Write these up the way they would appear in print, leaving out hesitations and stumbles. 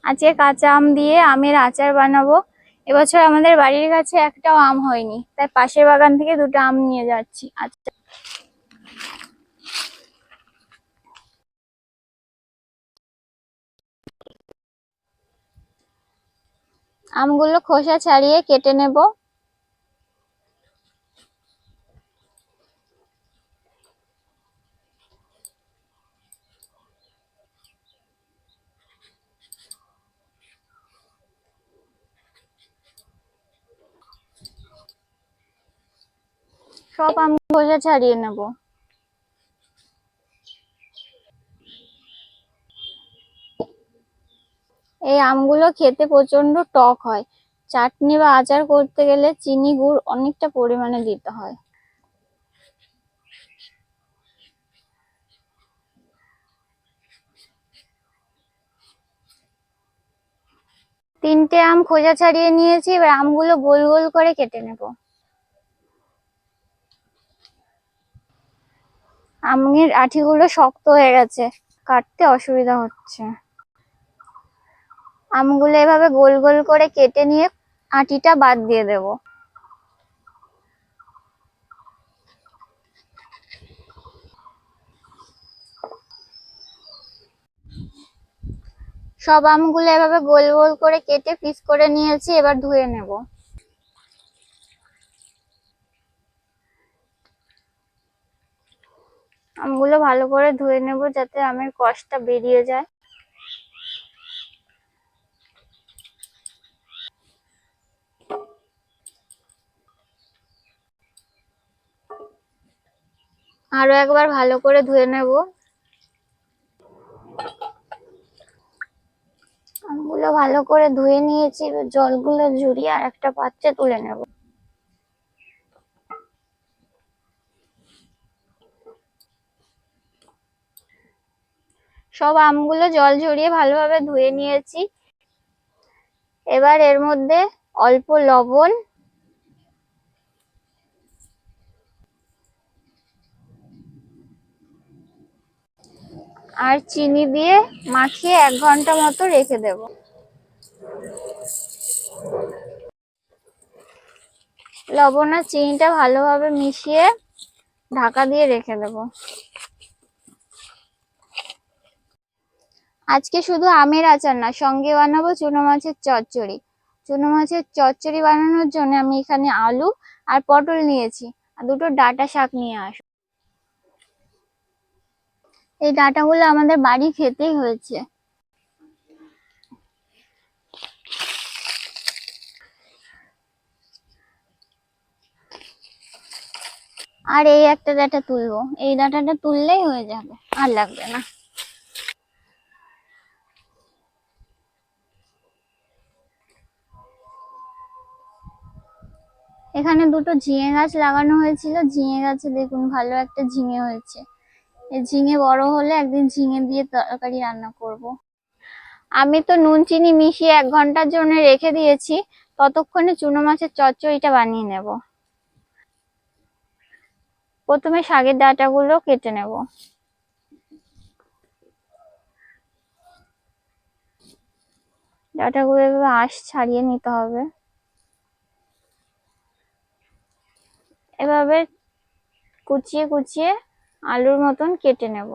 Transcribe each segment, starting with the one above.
আজকে কাঁচা আম দিয়ে আমের আচার বানাবো। এবছর আমাদের বাড়ির কাছে একটাও আম হয়নি, তাই পাশের বাগান থেকে দুটো আম নিয়ে যাচ্ছি। আচ্ছা, আমগুলো খোসা ছাড়িয়ে কেটে নেব। সব আম খোসা ছাড়িয়ে নেব। এই আমগুলো খেতে প্রচন্ড টক হয়। চাটনি বা আচার করতে গেলে চিনি গুড় অনেকটা পরিমাণে দিতে হয়। তিনটে আম খোসা ছাড়িয়ে নিয়েছি, এবার আমগুলো গোল গোল করে কেটে নেব। আমের আঠিগুলো শক্ত হয়ে গেছে, কাটতে অসুবিধা হচ্ছে। আমগুলো এভাবে গোল গোল করে কেটে নিয়ে আটিটা বাদ দিয়ে দেব। সব আমগুলো এভাবে গোল গোল করে কেটে পিস করে নিয়েছি, এবার ধুয়ে নেব। আমগুলো ভালো করে ধুয়ে নেব যাতে আমের কষটা বেরিয়ে যায়। আরো একবার ভালো করে ধুয়ে নেব। আমগুলো ভালো করে ধুয়ে নিয়েছি, এবার জলগুলো ঝরিয়ে আর একটা পাত্রে তুলে নেব। সব আমগুলো জল ঝরিয়ে ভালোভাবে ধুয়ে নিয়েছি। এবার এর মধ্যে অল্প লবণ আর চিনি দিয়ে মাখিয়ে 1 ঘন্টা মতো রেখে দেব। লবণ আর চিনিটা ভালোভাবে মিশিয়ে ঢাকা দিয়ে রেখে দেব। আজকে শুধু আমের আচার না, সঙ্গে বানাবো চুনো মাছের চচ্চড়ি। চুনো মাছের চচ্চড়ি বানানোর জন্য আমি এখানে আলু আর পটল নিয়েছি, আর দুটো ডাঁটা শাক নিয়ে আসবো। এই ডাঁটাগুলো আমাদের বাড়ি খেতেই হয়েছে। আর এই একটা ডাঁটা তুলবো, এই ডাঁটাটা তুললেই হয়ে যাবে, আর লাগবে না। এখানে দুটো ঝিঙে গাছ লাগানো হয়েছিল, ঝিঙে গাছে দেখুন ভালো একটা ঝিঙে হয়েছে। এই ঝিঙে বড় হলে একদিন ঝিঙে দিয়ে তরকারি রান্না করব। আমি তো নুন চিনি মিশিয়ে 1 ঘন্টার জন্য রেখে দিয়েছি, ততক্ষণে চুনো মাছের চচ্চড়িটা বানিয়ে নেব। প্রথমে শাকের ডাঁটাগুলো কেটে নেব। ডাঁটাগুলো এভাবে আঁশ ছাড়িয়ে নিতে হবে। এভাবে কুচিয়ে কুচিয়ে আলুর মতন কেটে নেব।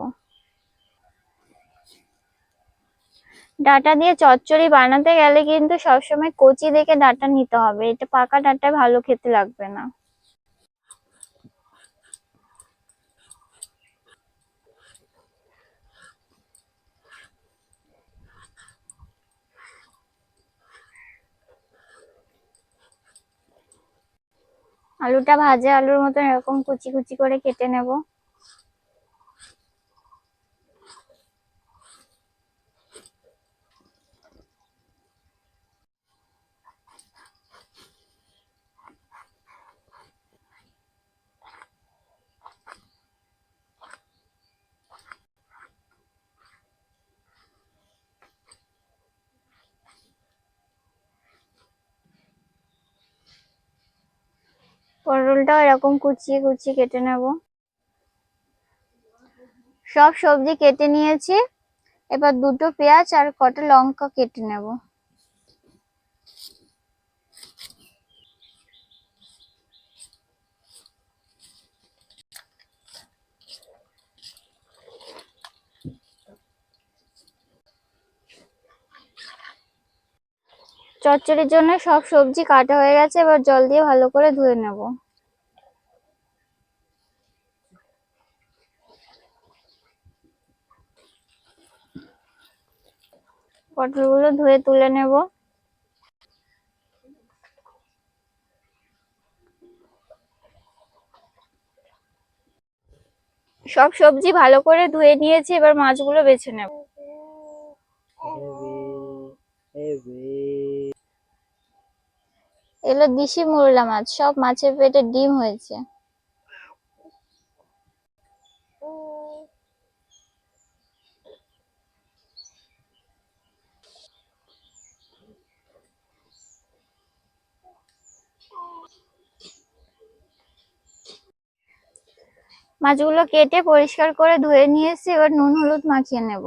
ডাঁটা দিয়ে চচ্চড়ি বানাতে গেলে কিন্তু সবসময় কচি দেখে ডাঁটা নিতে হবে, এটা পাকা ডাঁটায় ভালো খেতে লাগবে না। আলুটা ভাজা আলুর মতন এরকম কুচি কুচি করে কেটে নেব। পটলটাও এরকম কুচিয়ে কুচিয়ে কেটে নেব। সব সবজি কেটে নিয়েছি, এবার দুটো পেঁয়াজ আর কটা লঙ্কা কেটে নেব। চচ্চড়ির জন্য সব সবজি কাটা হয়ে গেছে, এবার জল দিয়ে ভালো করে ধুয়ে নেব। পটলগুলো ধুয়ে তুলে নেব। সব সবজি ভালো করে ধুয়ে নিয়েছি, এবার মাছগুলো বেছে নেব। এগুলো দেশি মোরলা মাছ, সব মাছের পেটে ডিম হয়েছে। মাছগুলো কেটে পরিষ্কার করে ধুয়ে নিয়েছি, এবার নুন হলুদ মাখিয়ে নেব।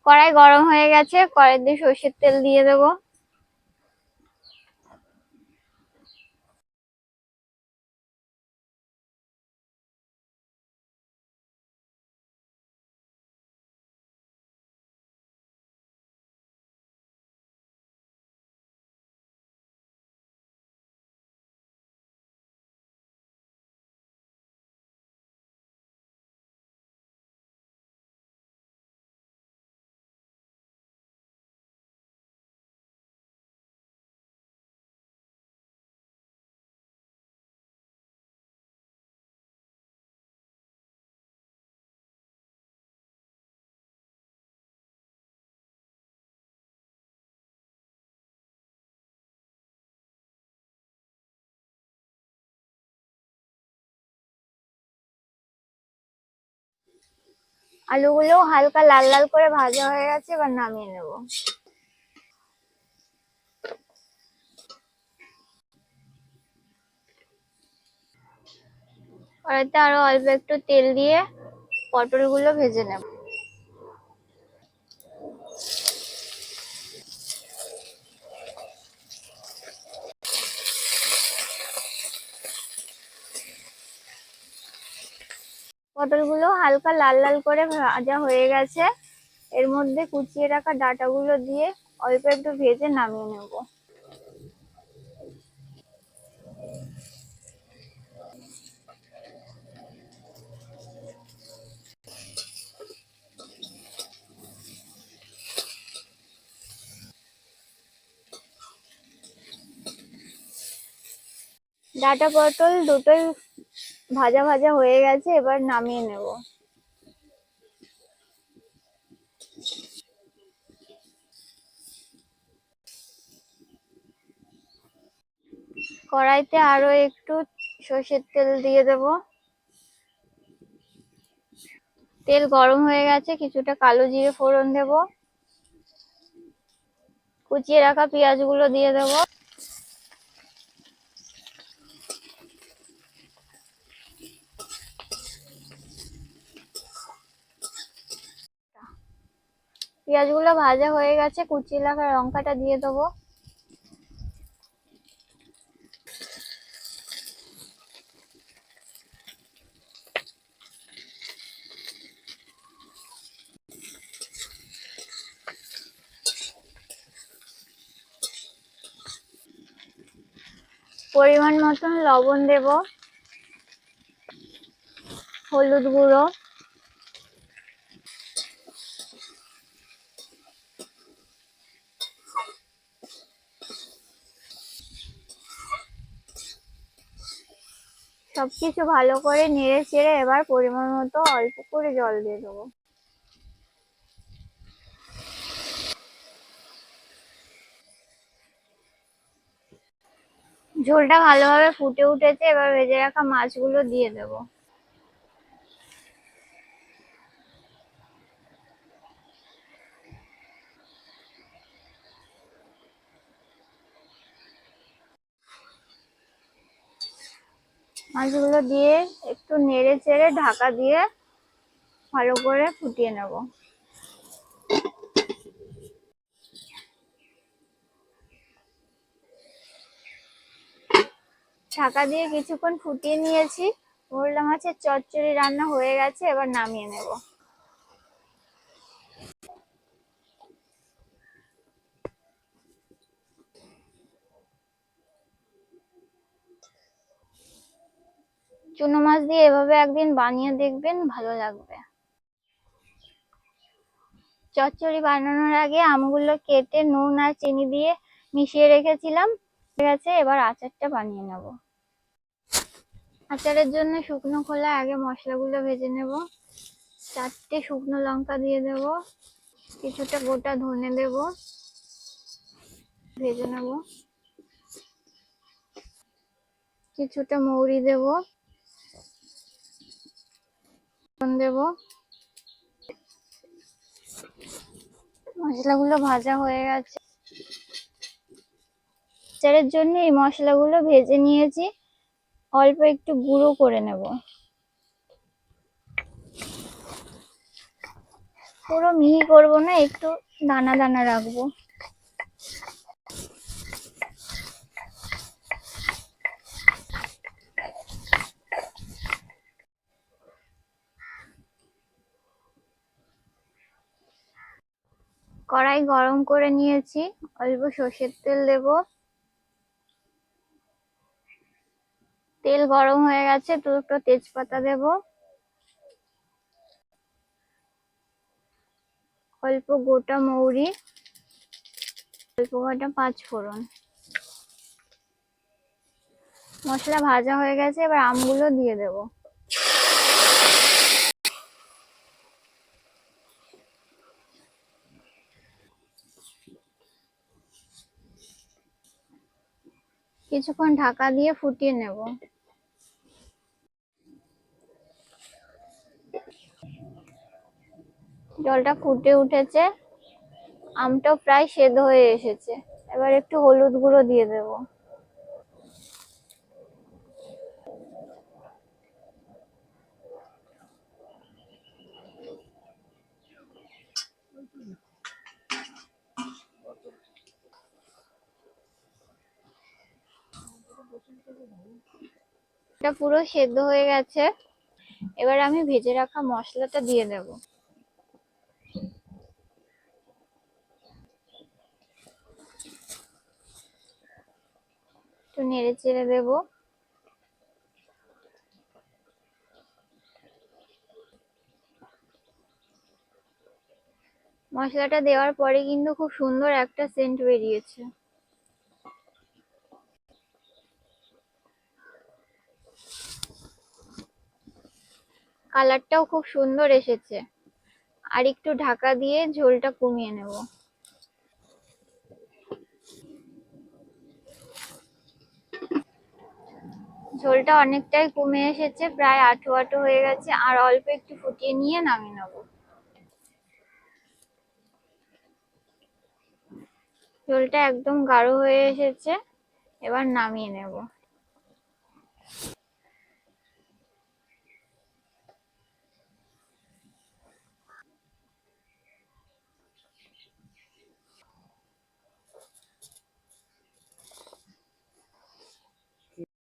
কড়াই গরম হয়ে গেছে, কড়াইতে সর্ষের তেল দিয়ে দেব। আলুগুলো হালকা লাল লাল করে ভাজা হয়ে গেছে, এবার নামিয়ে নেব। কড়াইতে আরো অল্প একটু তেল দিয়ে পটলগুলো ভেজে নেব। পটলগুলো হালকা লাল লাল করে ভাজা হয়ে গেছে, এর মধ্যে কুচিয়ে রাখা ডাঁটাগুলো দিয়ে অল্প একটু ভেজে নামিয়ে নেব। ডাঁটা পটল দুটোই ভাজা ভাজা হয়ে গেছে, এবার নামিয়ে নেব। কড়াইতে আরো একটু সর্ষের তেল দিয়ে দেব। তেল গরম হয়ে গেছে, কিছুটা কালো জিরে ফোড়ন দেব। কুচিয়ে রাখা পেঁয়াজগুলো দিয়ে দেব। পেঁয়াজগুলো ভাজা হয়ে গেছে, কুচিয়ে রাখা লঙ্কাটা দিয়ে দেবো। পরিমাণ মতন লবণ দেব, হলুদ গুঁড়ো, সবকিছু ভালো করে নেড়ে চেড়ে এবার পরিমাণ মতো অল্প করে জল দিয়ে দেবো। ঝোলটা ভালোভাবে ফুটে উঠেছে, এবার ভেজে রাখা মাছগুলো দিয়ে দেবো। মাছগুলো দিয়ে একটু নেড়ে চেড়ে ঢাকা দিয়ে ভালো করে ফুটিয়ে নেব। ঢাকা দিয়ে কিছুক্ষণ ফুটিয়ে নিয়েছি। মোরলা মাছের চচ্চড়ি রান্না হয়ে গেছে, এবার নামিয়ে নেব। চুনো মাছ দিয়ে এভাবে একদিন বানিয়ে দেখবেন, ভালো লাগবে। চচ্চড়ি বানানোর আগে আমগুলো কেটে নুন আর চিনি দিয়ে মিশিয়ে রেখেছিলাম। ঠিক আছে, এবার আচারটা বানিয়ে নেব। আচারের জন্য শুকনো খোলায় আগে মশলাগুলো ভেজে নেব। 4টে শুকনো লঙ্কা দিয়ে দেব, কিছুটা গোটা ধনে দেব, ভেজে নেব। কিছুটা মৌরি দেব, দেব। মশলাগুলো ভাজা হয়ে গেছে। আচারের জন্য এই মশলাগুলো ভেজে নিয়েছি, অল্প একটু গুঁড়ো করে নেব। পুরো মিহি করব না, একটু দানা দানা রাখবো। কড়াই গরম করে নিয়েছি, অল্প সর্ষের তেল দেব। তেল গরম হয়ে গেছে, দুটো তেজপাতা দেব, অল্প গোটা মৌরি, অল্প গোটা 5 ফোড়ন। মশলা ভাজা হয়ে গেছে, এবার আমগুলো দিয়ে দেব। কিছুক্ষণ ঢাকা দিয়ে ফুটিয়ে নেব। জলটা ফুটে উঠেছে, আমটাও প্রায় সেদ্ধ হয়ে এসেছে। এবার একটু হলুদ গুঁড়ো দিয়ে দেব। এটা পুরো সেদ্ধ হয়ে গেছে, এবার আমি ভেজে রাখা মশলাটা দিয়ে দেব। একটু নেড়ে চেড়ে দেব। মশলাটা দেওয়ার পরে কিন্তু খুব সুন্দর একটা সেন্ট বেরিয়েছে। কালারটাও খুব সুন্দর এসেছে। আর একটু ঢাকা দিয়ে ঝোলটা কমিয়ে নেব। ঝোলটা অনেকটাই কমে এসেছে, প্রায় আঠো আঠো হয়ে গেছে। আর অল্প একটু ফুটিয়ে নিয়ে নামিয়ে নেব। ঝোলটা একদম গাঢ় হয়ে এসেছে, এবার নামিয়ে নেব।